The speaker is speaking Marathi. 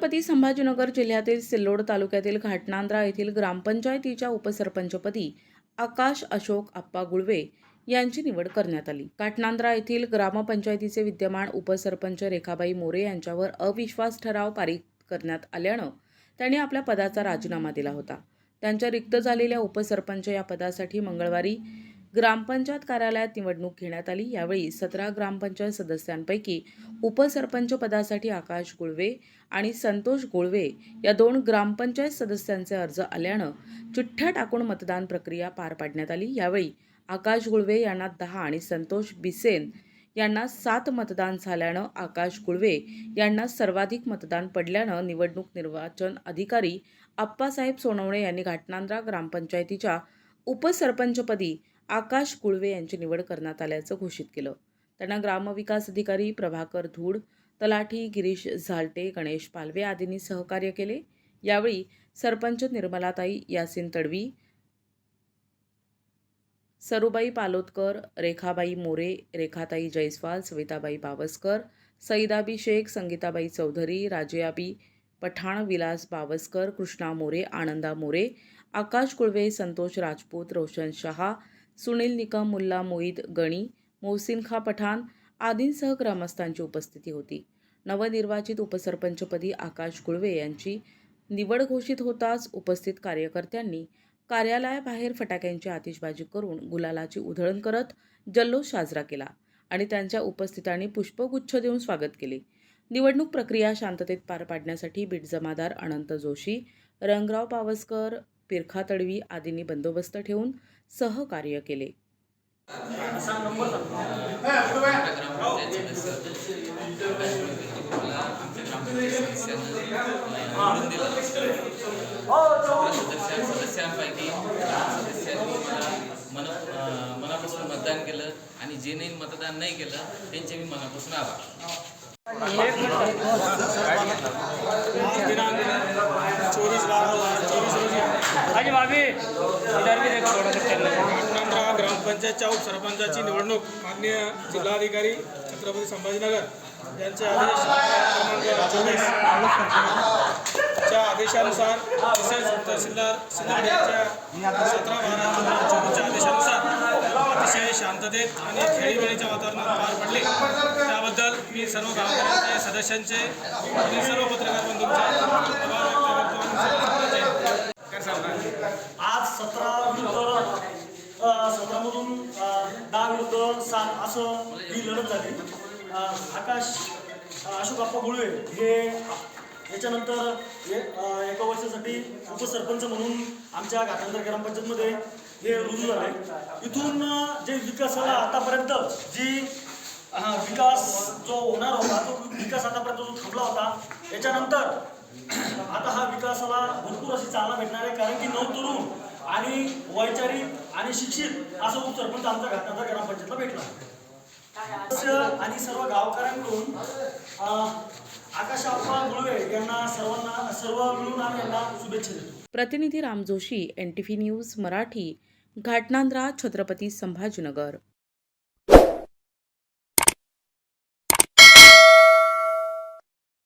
छत्रपती संभाजीनगर जिल्ह्यातील सिल्लोड तालुक्यातील घाटनांद्रा येथील ग्रामपंचायतीच्या उपसरपंचपदी आकाश अशोक आप्पा गुळवे यांची निवड करण्यात आली। घाटनांद्रा येथील ग्रामपंचायतीचे विद्यमान उपसरपंच रेखाबाई मोरे यांच्यावर अविश्वास ठराव पारित करण्यात आल्यानं त्यांनी आपल्या पदाचा राजीनामा दिला होता। त्यांच्या रिक्त झालेल्या उपसरपंच या पदासाठी मंगळवारी ग्रामपंचायत कार्यालयात निवडणूक घेण्यात आली। यावेळी 17 ग्रामपंचायत सदस्यांपैकी उपसरपंच पदासाठी आकाश गुळवे आणि संतोष गुळवे या 2 ग्रामपंचायत सदस्यांचे अर्ज आल्यानं चिठ्ठ्या टाकून मतदान प्रक्रिया पार पाडण्यात आली। यावेळी आकाश गुळवे यांना 10 आणि संतोष बिसेन यांना 7 मतदान झाल्यानं आकाश गुळवे यांना सर्वाधिक मतदान पडल्यानं निवडणूक निर्वाचन अधिकारी आप्पासाहेब सोनवणे यांनी घाटनांद्रा ग्रामपंचायतीच्या उपसरपंचपदी आकाश गुळवे यांची निवड करण्यात आल्याचं घोषित केलं। त्यांना ग्रामविकास अधिकारी प्रभाकर धूड, तलाठी गिरीश झालटे, गणेश पालवे आदींनी सहकार्य केले। यावेळी सरपंच निर्मलाताई यासिन तडवी, सरुबाई पालोदकर, रेखाबाई मोरे, रेखाताई जयस्वाल, सविताबाई बावस्कर, सईदाबी शेख, संगीताबाई चौधरी, राजियाबी पठाण, विलास बावस्कर, कृष्णा मोरे, आनंदा मोरे, आकाश गुळवे, संतोष राजपूत, रोशन शहा, सुनील निकम, मुल्ला मोईद गणी, मोहसिन खा पठाण आदींसह ग्रामस्थांची उपस्थिती होती। नवनिर्वाचित उपसरपंचपदी आकाश गुळवे यांची निवड घोषित होताच उपस्थित कार्यकर्त्यांनी कार्यालयाबाहेर फटाक्यांची आतिषबाजी करून गुलालाची उधळण करत जल्लोष साजरा केला आणि त्यांच्या उपस्थितांनी पुष्पगुच्छ देऊन स्वागत केले। निवडणूक प्रक्रिया शांततेत पार पाडण्यासाठी बीट जमादार अनंत जोशी, रंगराव पावसकर, पिरखा तडवी आदींनी बंदोबस्त ठेवून सहकार्य केले। सदस्यांपैकी सदस्यांनी मनापासून मतदान केलं आणि जे नाही मतदान नाही केलं त्यांचे मी मनापासून आभार। दिनांक 24/12/24 रोजी घाटनांद्रा ग्रामपंचायतच्या उपसरपंचाची निवडणूक माननीय जिल्हाधिकारी छत्रपती संभाजीनगर यांचे आदेश क्रमांक 24च्या आदेशानुसार तसेच तहसीलदार सिल्लोड यांच्या 17/12/2024च्या आदेशानुसार अतिशय शांततेत आणि खेळीमेळीच्या वातावरणात पार पडले। त्याबद्दल मी सर्व गावकऱ्यांचे, सदस्यांचे आणि सर्व पत्रकार बंधूंचे आभार व्यक्त करतो। आज 17मधून 10 विरुद्ध 7 असं ही लढत झाली। आकाश अशोक आप्पा गुळवे हे याच्यानंतर एका वर्षासाठी उपसरपंच म्हणून आमच्या घाटनांद्रा ग्रामपंचायतमध्ये हे रुजू झाले। इथून जे विकासाला आतापर्यंत जी विकास जो होणार होता तो विकास आतापर्यंत जो थांबला होता, याच्यानंतर आता हा विकासाला भरपूर अशी चालना भेटणार आहे, कारण की नवतरुण आणि वैचारिक आणि शिक्षित असं उपसरपंच आमच्या घाटनांद्रा ग्रामपंचायतला भेटला आणि सर्व गावकऱ्यांकडून आकाश आप्पा गुळवे यांना सर्व मिळून आम्ही यांना शुभेच्छा देतो। प्रतिनिधी राम जोशी, NTV न्यूज मराठी, घाटनांद्रा, छत्रपती संभाजीनगर।